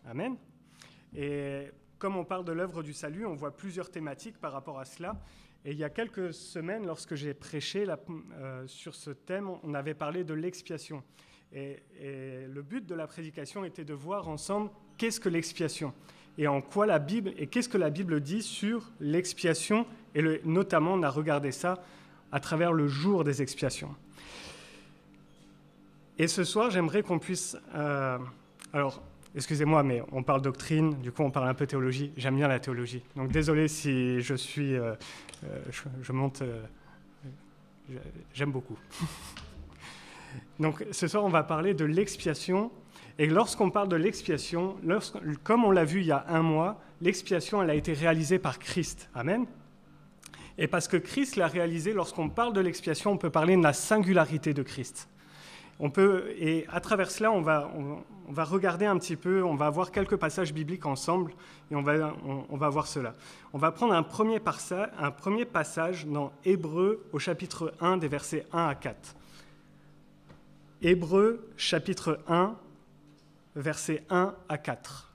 Amen. Et comme on parle de l'œuvre du salut, on voit plusieurs thématiques par rapport à cela. Et il y a quelques semaines, lorsque j'ai prêché sur ce thème, on avait parlé de l'expiation. Et le but de la prédication était de voir ensemble qu'est-ce que l'expiation et en quoi la Bible et qu'est-ce que la Bible dit sur l'expiation. Et notamment, on a regardé ça à travers le jour des expiations. Et ce soir, j'aimerais qu'on puisse... alors, excusez-moi, mais on parle doctrine, du coup on parle un peu théologie. J'aime bien la théologie. Donc désolé si je suis... je monte... j'aime beaucoup. Donc ce soir, on va parler de l'expiation. Et lorsqu'on parle de l'expiation, comme on l'a vu il y a un mois, l'expiation, elle a été réalisée par Christ. Amen. Et parce que Christ l'a réalisée, lorsqu'on parle de l'expiation, on peut parler de la singularité de Christ. Et à travers cela, on va regarder un petit peu, on va voir quelques passages bibliques ensemble, et on va voir cela. On va prendre un premier passage dans Hébreux au chapitre 1, des versets 1 à 4. Hébreux, chapitre 1, versets 1 à 4.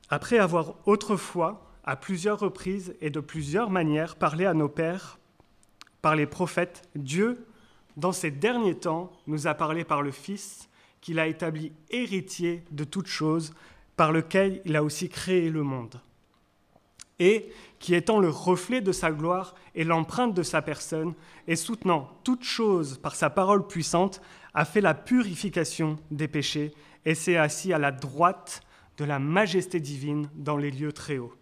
Après avoir autrefois, à plusieurs reprises et de plusieurs manières, parlé à nos pères par les prophètes, Dieu, dans ces derniers temps, nous a parlé par le Fils, qu'il a établi héritier de toutes choses, par lequel il a aussi créé le monde. Et qui étant le reflet de sa gloire et l'empreinte de sa personne, et soutenant toutes choses par sa parole puissante, a fait la purification des péchés et s'est assis à la droite de la majesté divine dans les lieux très hauts,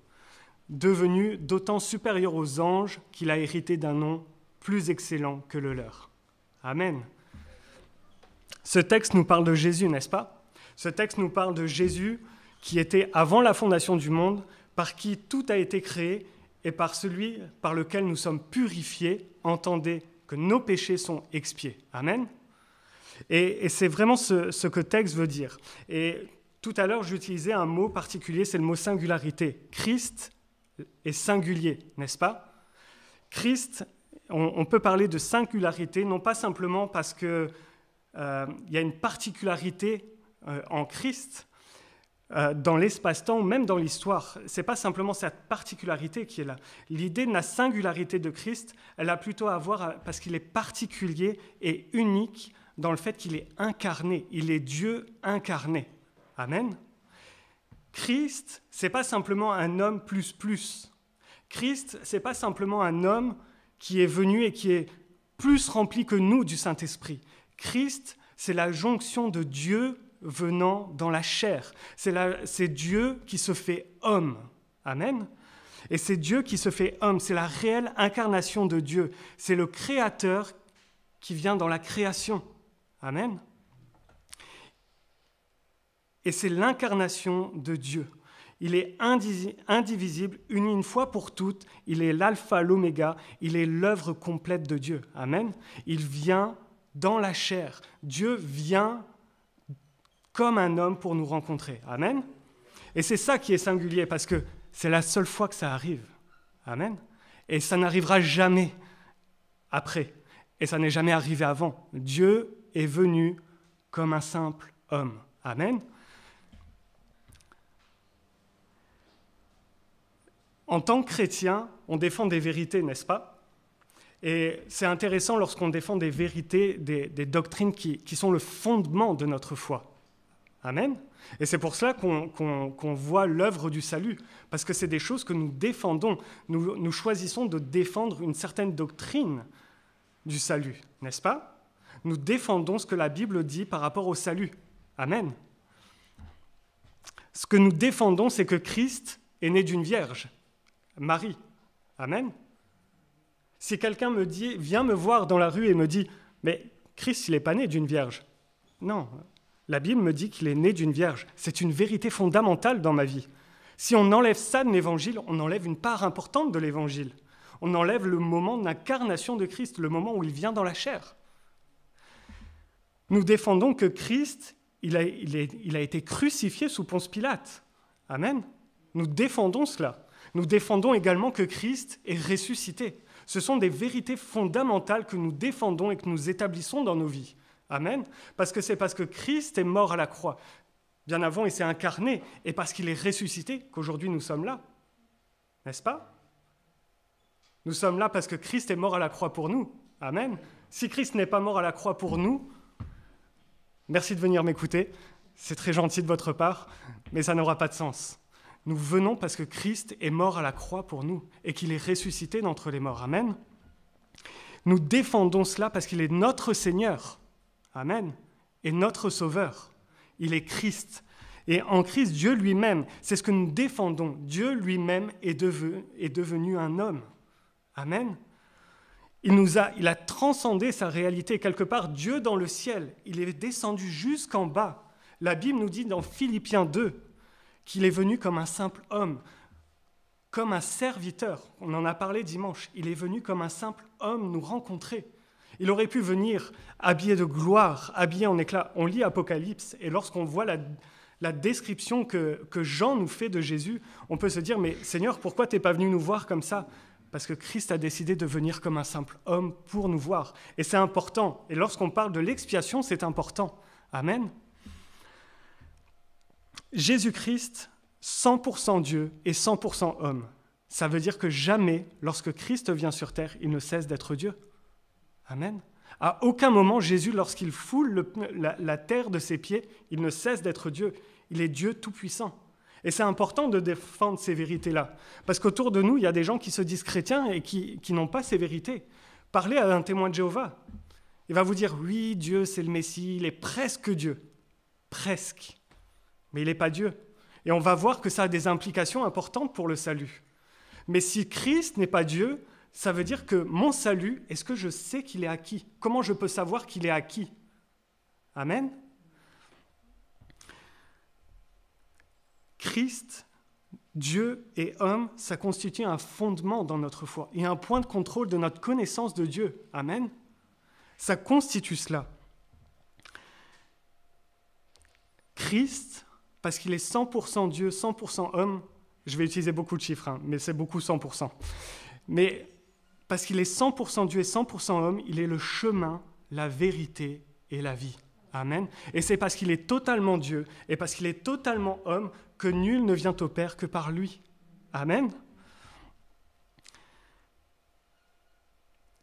devenu d'autant supérieur aux anges qu'il a hérité d'un nom plus excellent que le leur. Amen. Ce texte nous parle de Jésus, n'est-ce pas? Ce texte nous parle de Jésus qui était avant la fondation du monde, par qui tout a été créé et par celui par lequel nous sommes purifiés. Entendez que nos péchés sont expiés. Amen. Et c'est vraiment ce que le texte veut dire. Et tout à l'heure, j'utilisais un mot particulier, c'est le mot singularité. Christ est singulier, n'est-ce pas? Christ, on peut parler de singularité, non pas simplement parce qu'il y a une particularité en Christ, dans l'espace-temps ou même dans l'histoire. Ce n'est pas simplement cette particularité qui est là. L'idée de la singularité de Christ, elle a plutôt à voir parce qu'il est particulier et unique dans le fait qu'il est incarné. Il est Dieu incarné. Amen. Christ, ce n'est pas simplement un homme plus. Christ, ce n'est pas simplement un homme qui est venu et qui est plus rempli que nous du Saint-Esprit. Christ, c'est la jonction de Dieu venant dans la chair. C'est Dieu qui se fait homme. Amen. Et c'est Dieu qui se fait homme. C'est la réelle incarnation de Dieu. C'est le Créateur qui vient dans la création. Amen. Et c'est l'incarnation de Dieu. Il est indivisible, uni une fois pour toutes. Il est l'alpha, l'oméga. Il est l'œuvre complète de Dieu. Amen. Il vient dans la chair. Dieu vient comme un homme pour nous rencontrer. Amen. Et c'est ça qui est singulier, parce que c'est la seule fois que ça arrive. Amen. Et ça n'arrivera jamais après. Et ça n'est jamais arrivé avant. Dieu est venu comme un simple homme. Amen. En tant que chrétien, on défend des vérités, n'est-ce pas? Et c'est intéressant lorsqu'on défend des vérités, des doctrines qui sont le fondement de notre foi. Amen. Et c'est pour cela qu'on voit l'œuvre du salut, parce que c'est des choses que nous défendons. Nous choisissons de défendre une certaine doctrine du salut, n'est-ce pas? Nous défendons ce que la Bible dit par rapport au salut. Amen. Ce que nous défendons, c'est que Christ est né d'une vierge, Marie. Amen. Si quelqu'un vient me voir dans la rue et me dit « Mais Christ, il n'est pas né d'une vierge. » Non. La Bible me dit qu'il est né d'une vierge. C'est une vérité fondamentale dans ma vie. Si on enlève ça de l'Évangile, on enlève une part importante de l'Évangile. On enlève le moment d'incarnation de Christ, le moment où il vient dans la chair. Nous défendons que Christ, il a été crucifié sous Ponce Pilate. Amen. Nous défendons cela. Nous défendons également que Christ est ressuscité. Ce sont des vérités fondamentales que nous défendons et que nous établissons dans nos vies. Amen. Parce que c'est parce que Christ est mort à la croix, bien avant il s'est incarné, et parce qu'il est ressuscité qu'aujourd'hui nous sommes là. N'est-ce pas? Nous sommes là parce que Christ est mort à la croix pour nous. Amen. Si Christ n'est pas mort à la croix pour nous, merci de venir m'écouter, c'est très gentil de votre part, mais ça n'aura pas de sens. Nous venons parce que Christ est mort à la croix pour nous et qu'il est ressuscité d'entre les morts. Amen. Nous défendons cela parce qu'il est notre Seigneur. Amen. Et notre Sauveur. Il est Christ. Et en Christ, Dieu lui-même, c'est ce que nous défendons. Dieu lui-même est devenu un homme. Amen. Il a transcendé sa réalité. Quelque part, Dieu dans le ciel, il est descendu jusqu'en bas. La Bible nous dit dans Philippiens 2 qu'il est venu comme un simple homme, comme un serviteur. On en a parlé dimanche. Il est venu comme un simple homme nous rencontrer. Il aurait pu venir habillé de gloire, habillé en éclat. On lit Apocalypse et lorsqu'on voit la description que Jean nous fait de Jésus, on peut se dire, mais Seigneur, pourquoi tu n'es pas venu nous voir comme ça? Parce que Christ a décidé de venir comme un simple homme pour nous voir. Et c'est important. Et lorsqu'on parle de l'expiation, c'est important. Amen. Jésus-Christ, 100% Dieu et 100% homme. Ça veut dire que jamais, lorsque Christ vient sur terre, il ne cesse d'être Dieu. Amen. À aucun moment, Jésus, lorsqu'il foule la terre de ses pieds, il ne cesse d'être Dieu. Il est Dieu tout-puissant. Et c'est important de défendre ces vérités-là. Parce qu'autour de nous, il y a des gens qui se disent chrétiens et qui n'ont pas ces vérités. Parlez à un témoin de Jéhovah. Il va vous dire, oui, Dieu, c'est le Messie, il est presque Dieu. Presque. Mais il n'est pas Dieu. Et on va voir que ça a des implications importantes pour le salut. Mais si Christ n'est pas Dieu, ça veut dire que mon salut, est-ce que je sais qu'il est acquis? Comment je peux savoir qu'il est acquis? Amen. Christ, Dieu et homme, ça constitue un fondement dans notre foi et un point de contrôle de notre connaissance de Dieu. Amen. Ça constitue cela. Christ, parce qu'il est 100% Dieu, 100% homme, je vais utiliser beaucoup de chiffres, mais c'est beaucoup 100%. Mais parce qu'il est 100% Dieu et 100% homme, il est le chemin, la vérité et la vie. Amen. Et c'est parce qu'il est totalement Dieu et parce qu'il est totalement homme que nul ne vient au Père que par lui. Amen.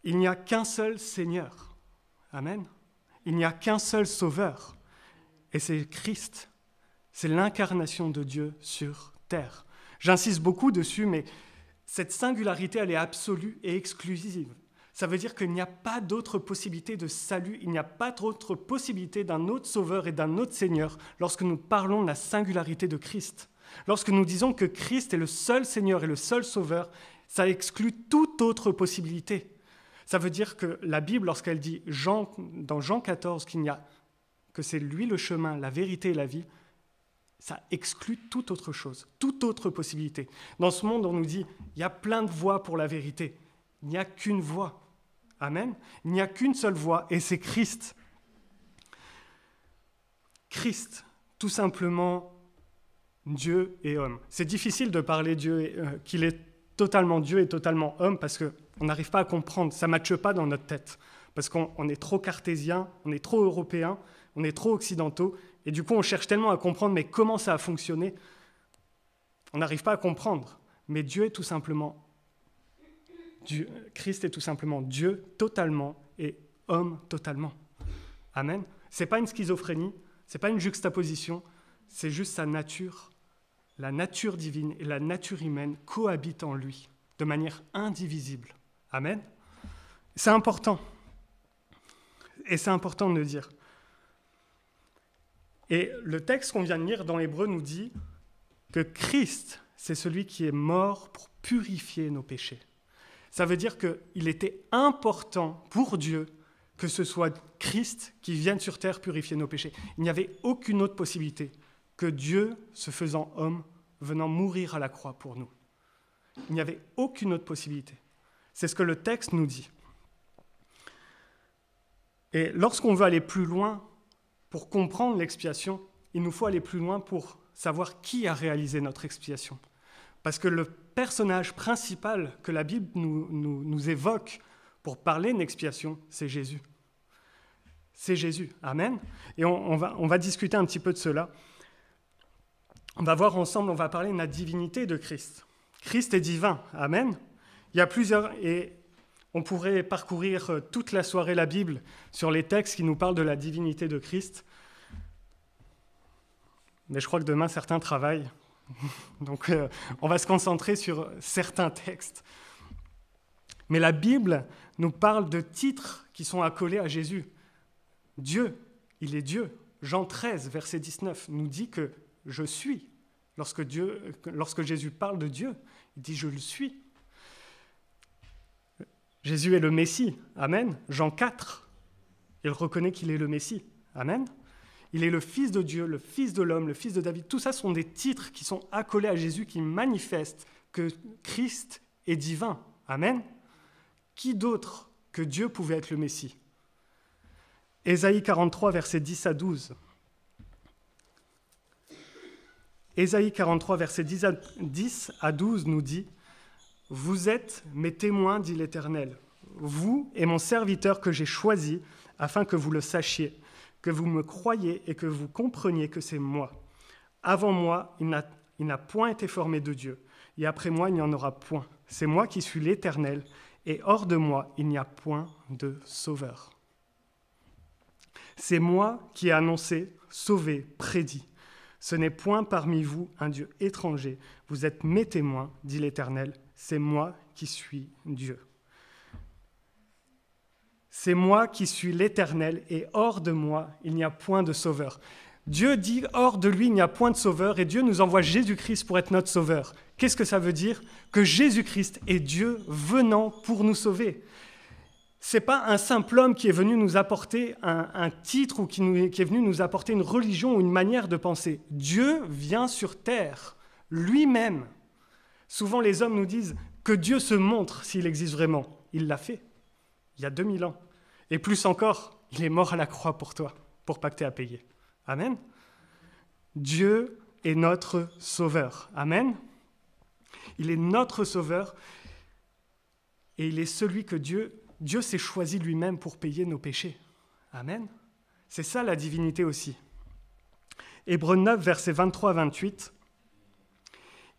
Il n'y a qu'un seul Seigneur. Amen. Il n'y a qu'un seul Sauveur. Et c'est Christ. C'est l'incarnation de Dieu sur terre. J'insiste beaucoup dessus, mais cette singularité, elle est absolue et exclusive. Ça veut dire qu'il n'y a pas d'autre possibilité de salut, il n'y a pas d'autre possibilité d'un autre Sauveur et d'un autre Seigneur lorsque nous parlons de la singularité de Christ. Lorsque nous disons que Christ est le seul Seigneur et le seul Sauveur, ça exclut toute autre possibilité. Ça veut dire que la Bible, lorsqu'elle dit dans Jean 14 que c'est lui le chemin, la vérité et la vie, ça exclut toute autre chose, toute autre possibilité. Dans ce monde, on nous dit, il y a plein de voies pour la vérité. Il n'y a qu'une voie. Amen. Il n'y a qu'une seule voie, et c'est Christ. Christ, tout simplement, Dieu et homme. C'est difficile de parler qu'il est totalement Dieu et totalement homme, parce qu'on n'arrive pas à comprendre, ça ne matche pas dans notre tête. Parce qu'on est trop cartésien, on est trop européen, on est trop occidentaux, et du coup on cherche tellement à comprendre, mais comment ça a fonctionné? On n'arrive pas à comprendre. Mais Dieu est tout simplement Dieu. Christ est tout simplement Dieu totalement et homme totalement. Amen. Ce n'est pas une schizophrénie, ce n'est pas une juxtaposition, c'est juste sa nature. La nature divine et la nature humaine cohabitent en lui de manière indivisible. Amen. C'est important. Et c'est important de le dire. Et le texte qu'on vient de lire dans l'Hébreu nous dit que Christ, c'est celui qui est mort pour purifier nos péchés. Ça veut dire qu'il était important pour Dieu que ce soit Christ qui vienne sur terre purifier nos péchés. Il n'y avait aucune autre possibilité que Dieu, se faisant homme, venant mourir à la croix pour nous. Il n'y avait aucune autre possibilité. C'est ce que le texte nous dit. Et lorsqu'on veut aller plus loin, pour comprendre l'expiation, il nous faut aller plus loin pour savoir qui a réalisé notre expiation. Parce que le personnage principal que la Bible nous évoque pour parler d'expiation, c'est Jésus. C'est Jésus. Amen. Et on va discuter un petit peu de cela. On va voir ensemble, on va parler de la divinité de Christ. Christ est divin. Amen. Il y a plusieurs... Et on pourrait parcourir toute la soirée la Bible sur les textes qui nous parlent de la divinité de Christ. Mais je crois que demain, certains travaillent. Donc, on va se concentrer sur certains textes. Mais la Bible nous parle de titres qui sont accolés à Jésus. Dieu, il est Dieu. Jean 13, verset 19, nous dit que « je suis ». Lorsque Jésus parle de Dieu, il dit « je le suis ». Jésus est le Messie. Amen. Jean 4, il reconnaît qu'il est le Messie. Amen. Il est le Fils de Dieu, le Fils de l'homme, le Fils de David. Tout ça sont des titres qui sont accolés à Jésus, qui manifestent que Christ est divin. Amen. Qui d'autre que Dieu pouvait être le Messie? Ésaïe 43, versets 10 à 12. Ésaïe 43, versets 10 à 12 nous dit « Vous êtes mes témoins, dit l'Éternel, vous et mon serviteur que j'ai choisi, afin que vous le sachiez, que vous me croyiez et que vous compreniez que c'est moi. Avant moi, il n'a point été formé de Dieu, et après moi, il n'y en aura point. C'est moi qui suis l'Éternel, et hors de moi, il n'y a point de sauveur. C'est moi qui ai annoncé, sauvé, prédit. Ce n'est point parmi vous un Dieu étranger. Vous êtes mes témoins, dit l'Éternel. C'est moi qui suis Dieu. C'est moi qui suis l'Éternel, et hors de moi, il n'y a point de sauveur. Dieu dit, hors de lui, il n'y a point de sauveur, et Dieu nous envoie Jésus-Christ pour être notre sauveur. Qu'est-ce que ça veut dire? Que Jésus-Christ est Dieu venant pour nous sauver. Ce n'est pas un simple homme qui est venu nous apporter un titre ou qui est venu nous apporter une religion ou une manière de penser. Dieu vient sur terre, lui-même. Souvent, les hommes nous disent que Dieu se montre s'il existe vraiment. Il l'a fait, il y a 2000 ans. Et plus encore, il est mort à la croix pour toi, pour pas que tu aies à payer. Amen. Dieu est notre sauveur. Amen. Il est notre sauveur et il est celui que Dieu s'est choisi lui-même pour payer nos péchés. Amen. C'est ça la divinité aussi. Hébreux 9, versets 23 à 28.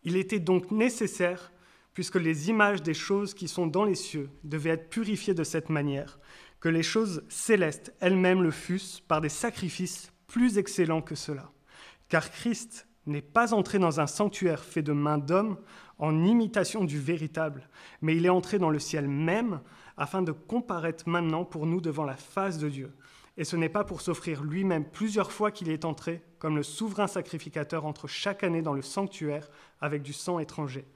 Il était donc nécessaire, puisque les images des choses qui sont dans les cieux devaient être purifiées de cette manière, que les choses célestes elles-mêmes le fussent par des sacrifices plus excellents que cela. Car Christ n'est pas entré dans un sanctuaire fait de mains d'hommes en imitation du véritable, mais il est entré dans le ciel même afin de comparaître maintenant pour nous devant la face de Dieu. Et ce n'est pas pour s'offrir lui-même plusieurs fois qu'il est entré, comme le souverain sacrificateur entre chaque année dans le sanctuaire avec du sang étranger.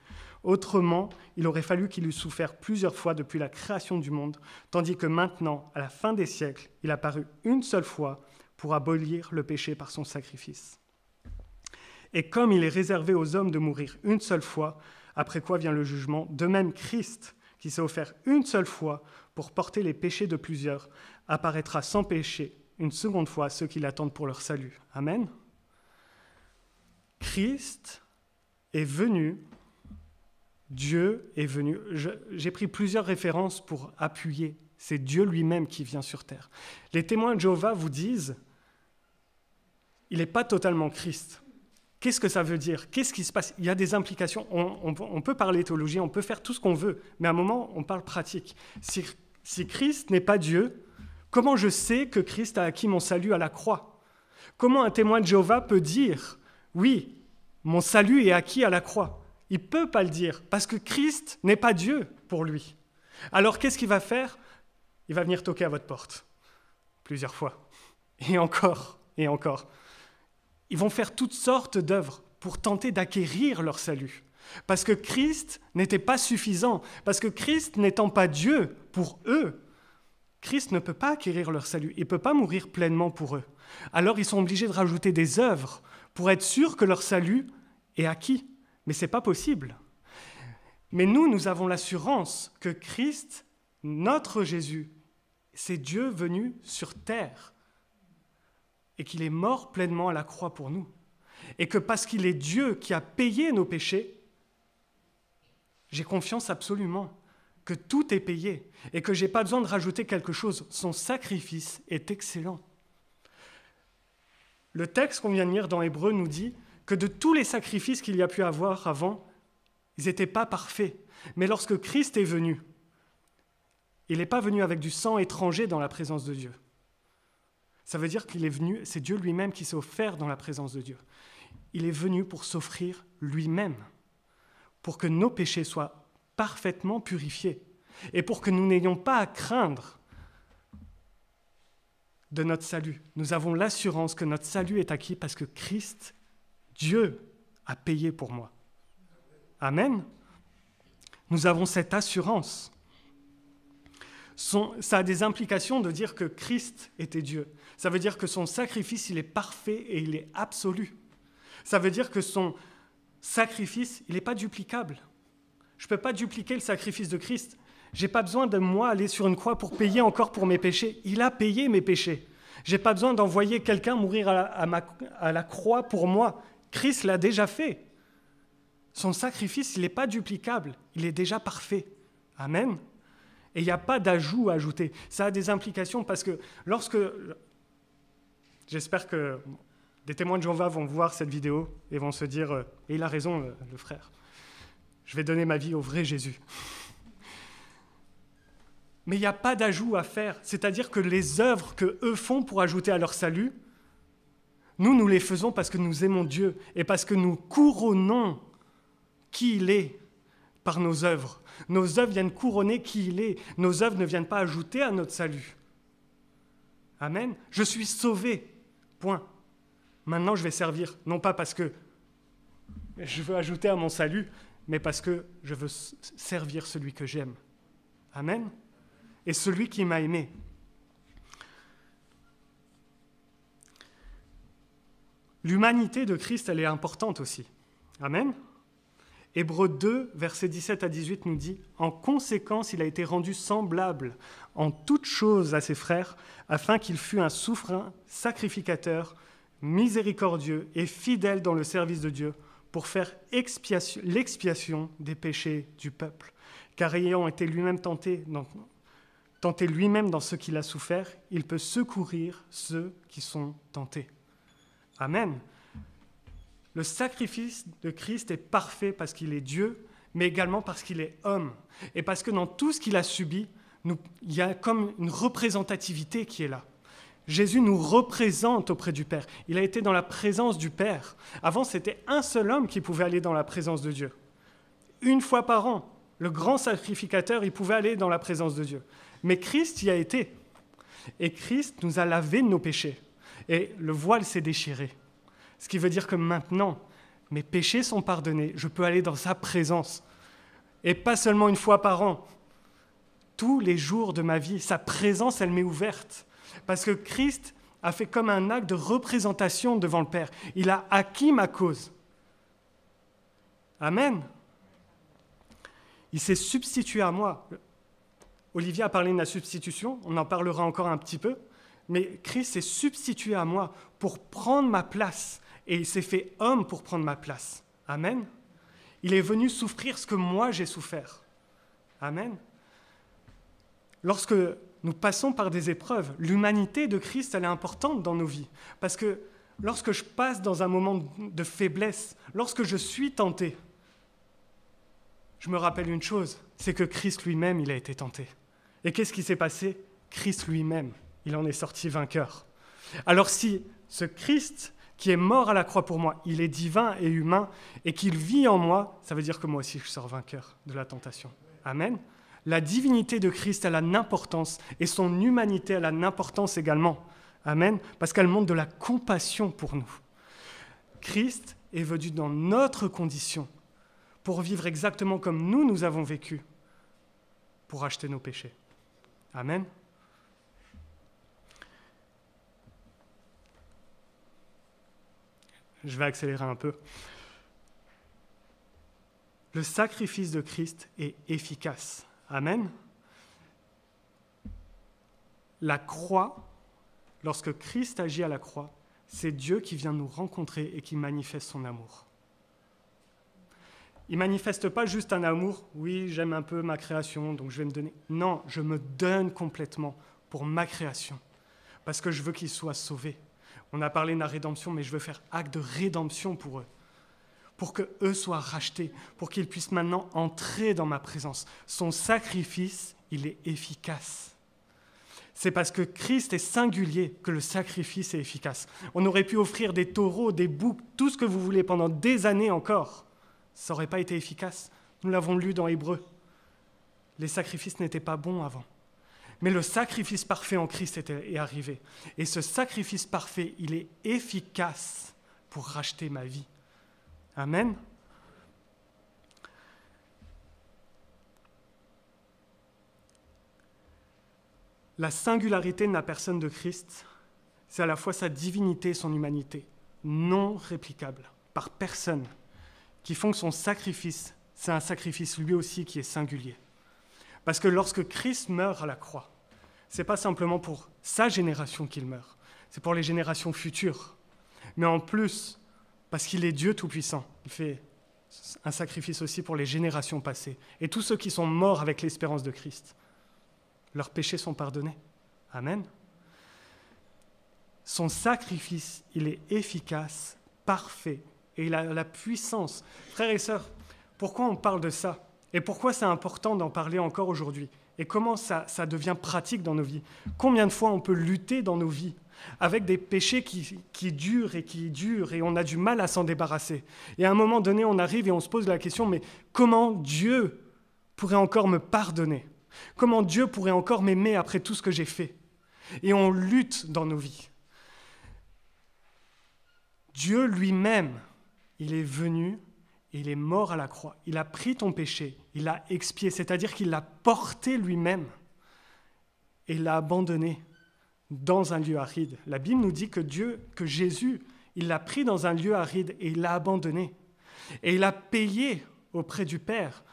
Autrement, il aurait fallu qu'il eût souffert plusieurs fois depuis la création du monde, tandis que maintenant, à la fin des siècles, il a paru une seule fois pour abolir le péché par son sacrifice. Et comme il est réservé aux hommes de mourir une seule fois, après quoi vient le jugement, de même Christ, qui s'est offert une seule fois pour porter les péchés de plusieurs, apparaîtra sans péché une seconde fois à ceux qui l'attendent pour leur salut. Amen. Christ est venu, Dieu est venu. J'ai pris plusieurs références pour appuyer. C'est Dieu lui-même qui vient sur terre. Les témoins de Jéhovah vous disent, il n'est pas totalement Christ. Qu'est-ce que ça veut dire? Qu'est-ce qui se passe? Il y a des implications. On peut parler théologie, on peut faire tout ce qu'on veut, mais à un moment, on parle pratique. Si Christ n'est pas Dieu, comment je sais que Christ a acquis mon salut à la croix? Comment un témoin de Jéhovah peut dire « Oui, mon salut est acquis à la croix » Il ne peut pas le dire, parce que Christ n'est pas Dieu pour lui. Alors qu'est-ce qu'il va faire? Il va venir toquer à votre porte, plusieurs fois, et encore, et encore. Ils vont faire toutes sortes d'œuvres pour tenter d'acquérir leur salut. Parce que Christ n'était pas suffisant, parce que Christ n'étant pas Dieu pour eux, Christ ne peut pas acquérir leur salut, il ne peut pas mourir pleinement pour eux. Alors ils sont obligés de rajouter des œuvres pour être sûrs que leur salut est acquis. Mais ce n'est pas possible. Mais nous avons l'assurance que Christ, notre Jésus, c'est Dieu venu sur terre et qu'il est mort pleinement à la croix pour nous. Et que parce qu'il est Dieu qui a payé nos péchés, J'ai confiance absolument que tout est payé et que je n'ai pas besoin de rajouter quelque chose. Son sacrifice est excellent. Le texte qu'on vient de lire dans Hébreux nous dit que de tous les sacrifices qu'il y a pu avoir avant, ils n'étaient pas parfaits. Mais lorsque Christ est venu, il n'est pas venu avec du sang étranger dans la présence de Dieu. Ça veut dire qu'il est venu, c'est Dieu lui-même qui s'est offert dans la présence de Dieu. Il est venu pour s'offrir lui-même, pour que nos péchés soient parfaitement purifiés et pour que nous n'ayons pas à craindre de notre salut. Nous avons l'assurance que notre salut est acquis parce que Christ, Dieu, a payé pour moi. Amen. Nous avons cette assurance. Ça a des implications de dire que Christ était Dieu. Ça veut dire que son sacrifice, il est parfait et il est absolu. Ça veut dire que son sacrifice, il n'est pas duplicable. Je ne peux pas dupliquer le sacrifice de Christ. Je n'ai pas besoin de moi aller sur une croix pour payer encore pour mes péchés. Il a payé mes péchés. Je n'ai pas besoin d'envoyer quelqu'un mourir à la croix pour moi. Christ l'a déjà fait. Son sacrifice, il n'est pas duplicable. Il est déjà parfait. Amen. Et il n'y a pas d'ajout à ajouter. Ça a des implications parce que j'espère que des témoins de Jéhovah vont voir cette vidéo et vont se dire « Et il a raison, le frère. Je vais donner ma vie au vrai Jésus. » Mais il n'y a pas d'ajout à faire. C'est-à-dire que les œuvres qu'eux font pour ajouter à leur salut, nous les faisons parce que nous aimons Dieu et parce que nous couronnons qui il est par nos œuvres. Nos œuvres viennent couronner qui il est. Nos œuvres ne viennent pas ajouter à notre salut. Amen. Je suis sauvé. Point. Maintenant, je vais servir, non pas parce que je veux ajouter à mon salut, mais parce que je veux servir celui que j'aime. Amen. Et celui qui m'a aimé. L'humanité de Christ, elle est importante aussi. Amen. Hébreux 2, versets 17 à 18 nous dit « En conséquence, il a été rendu semblable en toutes choses à ses frères, afin qu'il fût un souverain sacrificateur, miséricordieux et fidèle dans le service de Dieu, pour faire l'expiation des péchés du peuple. Car ayant été lui-même tenté lui-même dans ce qu'il a souffert, il peut secourir ceux qui sont tentés. » Amen. Le sacrifice de Christ est parfait parce qu'il est Dieu, mais également parce qu'il est homme. Et parce que dans tout ce qu'il a subi, il y a comme une représentativité qui est là. Jésus nous représente auprès du Père. Il a été dans la présence du Père. Avant, c'était un seul homme qui pouvait aller dans la présence de Dieu. Une fois par an, le grand sacrificateur, il pouvait aller dans la présence de Dieu. Mais Christ y a été. Et Christ nous a lavé de nos péchés. Et le voile s'est déchiré. Ce qui veut dire que maintenant, mes péchés sont pardonnés, je peux aller dans sa présence. Et pas seulement une fois par an. Tous les jours de ma vie, sa présence, elle m'est ouverte. Parce que Christ a fait comme un acte de représentation devant le Père. Il a acquis ma cause. Amen. Il s'est substitué à moi. Olivier a parlé de la substitution, on en parlera encore un petit peu. Mais Christ s'est substitué à moi pour prendre ma place. Et il s'est fait homme pour prendre ma place. Amen. Il est venu souffrir ce que moi j'ai souffert. Amen. Lorsque nous passons par des épreuves, l'humanité de Christ, elle est importante dans nos vies. Parce que lorsque je passe dans un moment de faiblesse, lorsque je suis tenté, je me rappelle une chose, c'est que Christ lui-même, il a été tenté. Et qu'est-ce qui s'est passé? Christ lui-même, il en est sorti vainqueur. Alors si ce Christ qui est mort à la croix pour moi, il est divin et humain, et qu'il vit en moi, ça veut dire que moi aussi je sors vainqueur de la tentation. Amen. La divinité de Christ, elle a une importance, et son humanité, elle a une importance également. Amen. Parce qu'elle montre de la compassion pour nous. Christ est venu dans notre condition, pour vivre exactement comme nous avons vécu, pour acheter nos péchés. Amen. Je vais accélérer un peu. Le sacrifice de Christ est efficace. Amen. La croix, lorsque Christ agit à la croix, c'est Dieu qui vient nous rencontrer et qui manifeste son amour. Il ne manifeste pas juste un amour, oui, j'aime un peu ma création, donc je vais me donner. Non, je me donne complètement pour ma création, parce que je veux qu'ils soient sauvés. On a parlé de la rédemption, mais je veux faire acte de rédemption pour eux, pour qu'eux soient rachetés, pour qu'ils puissent maintenant entrer dans ma présence. Son sacrifice, il est efficace. C'est parce que Christ est singulier que le sacrifice est efficace. On aurait pu offrir des taureaux, des boucs, tout ce que vous voulez pendant des années encore. Ça n'aurait pas été efficace. Nous l'avons lu dans Hébreux. Les sacrifices n'étaient pas bons avant. Mais le sacrifice parfait en Christ est arrivé. Et ce sacrifice parfait, il est efficace pour racheter ma vie. Amen. La singularité de la personne de Christ, c'est à la fois sa divinité et son humanité, non réplicable par personne, qui font que son sacrifice, c'est un sacrifice lui aussi qui est singulier. Parce que lorsque Christ meurt à la croix, ce n'est pas simplement pour sa génération qu'il meurt, c'est pour les générations futures. Mais en plus, parce qu'il est Dieu Tout-Puissant, il fait un sacrifice aussi pour les générations passées. Et tous ceux qui sont morts avec l'espérance de Christ, leurs péchés sont pardonnés. Amen. Son sacrifice, il est efficace, parfait, et il a la puissance. Frères et sœurs, pourquoi on parle de ça? Et pourquoi c'est important d'en parler encore aujourd'hui? Et comment ça devient pratique dans nos vies? Combien de fois on peut lutter dans nos vies avec des péchés qui durent, et on a du mal à s'en débarrasser. Et à un moment donné, on arrive et on se pose la question, mais comment Dieu pourrait encore me pardonner? Comment Dieu pourrait encore m'aimer après tout ce que j'ai fait? Et on lutte dans nos vies. Dieu lui-même, il est venu, il est mort à la croix. Il a pris ton péché, il l'a expié, c'est-à-dire qu'il l'a porté lui-même et l'a abandonné dans un lieu aride. La Bible nous dit que Jésus, il l'a pris dans un lieu aride et il l'a abandonné. Et il a payé auprès du Père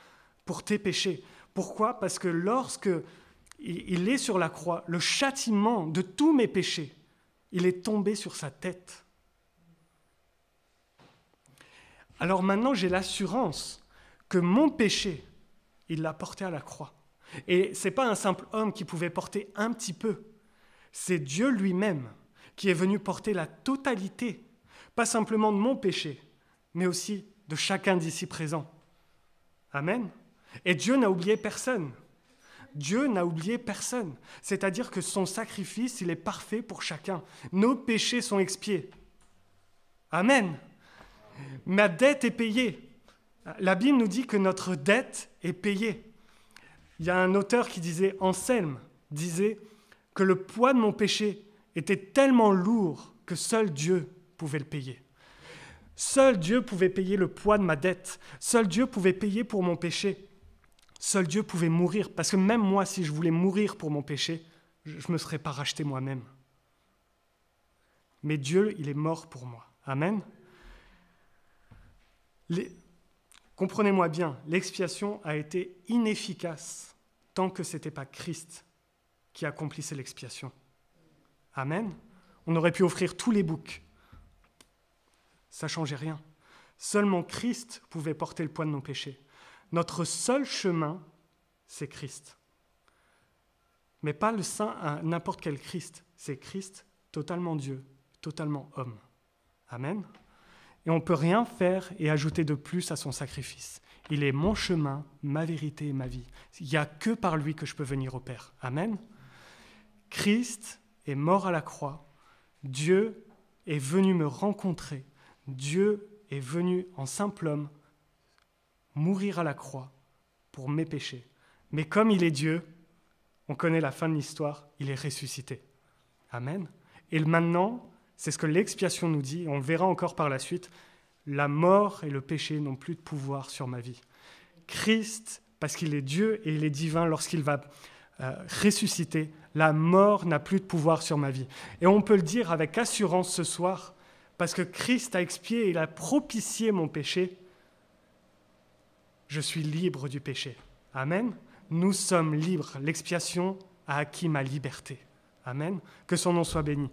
pour tes péchés. Pourquoi? Parce que lorsque il est sur la croix, le châtiment de tous mes péchés, il est tombé sur sa tête. Alors maintenant, j'ai l'assurance que mon péché, il l'a porté à la croix. Et ce n'est pas un simple homme qui pouvait porter un petit peu. C'est Dieu lui-même qui est venu porter la totalité, pas simplement de mon péché, mais aussi de chacun d'ici présent. Amen. Et Dieu n'a oublié personne. Dieu n'a oublié personne. C'est-à-dire que son sacrifice, il est parfait pour chacun. Nos péchés sont expiés. Amen. Ma dette est payée. La Bible nous dit que notre dette est payée. Il y a un auteur qui disait, Anselme, disait que le poids de mon péché était tellement lourd que seul Dieu pouvait le payer. Seul Dieu pouvait payer le poids de ma dette. Seul Dieu pouvait payer pour mon péché. Seul Dieu pouvait mourir, parce que même moi, si je voulais mourir pour mon péché, je ne me serais pas racheté moi-même. Mais Dieu, il est mort pour moi. Amen. Comprenez-moi bien, l'expiation a été inefficace tant que ce n'était pas Christ qui accomplissait l'expiation. Amen. On aurait pu offrir tous les boucs. Ça ne changeait rien. Seulement Christ pouvait porter le poids de nos péchés. Notre seul chemin, c'est Christ. Mais pas le saint à n'importe quel Christ. C'est Christ, totalement Dieu, totalement homme. Amen. Et on ne peut rien faire et ajouter de plus à son sacrifice. Il est mon chemin, ma vérité et ma vie. Il n'y a que par lui que je peux venir au Père. Amen. Christ est mort à la croix. Dieu est venu me rencontrer. Dieu est venu en simple homme mourir à la croix pour mes péchés. Mais comme il est Dieu, on connaît la fin de l'histoire, il est ressuscité. Amen. Et maintenant, c'est ce que l'expiation nous dit, on le verra encore par la suite, la mort et le péché n'ont plus de pouvoir sur ma vie. Christ, parce qu'il est Dieu et il est divin, lorsqu'il va ressusciter, la mort n'a plus de pouvoir sur ma vie. Et on peut le dire avec assurance ce soir, parce que Christ a expié et il a propitié mon péché, je suis libre du péché. Amen. Nous sommes libres. L'expiation a acquis ma liberté. Amen. Que son nom soit béni.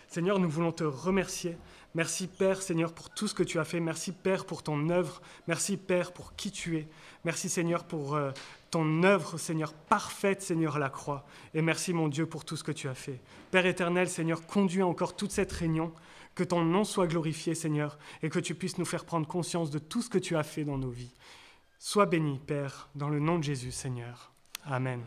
Seigneur, nous voulons te remercier. Merci Père, Seigneur, pour tout ce que tu as fait. Merci Père pour ton œuvre. Merci Père pour qui tu es. Merci Seigneur pour ton œuvre, Seigneur, parfaite, Seigneur, à la croix. Et merci mon Dieu pour tout ce que tu as fait. Père éternel, Seigneur, conduis encore toute cette réunion. Que ton nom soit glorifié, Seigneur, et que tu puisses nous faire prendre conscience de tout ce que tu as fait dans nos vies. Sois béni, Père, dans le nom de Jésus, Seigneur. Amen.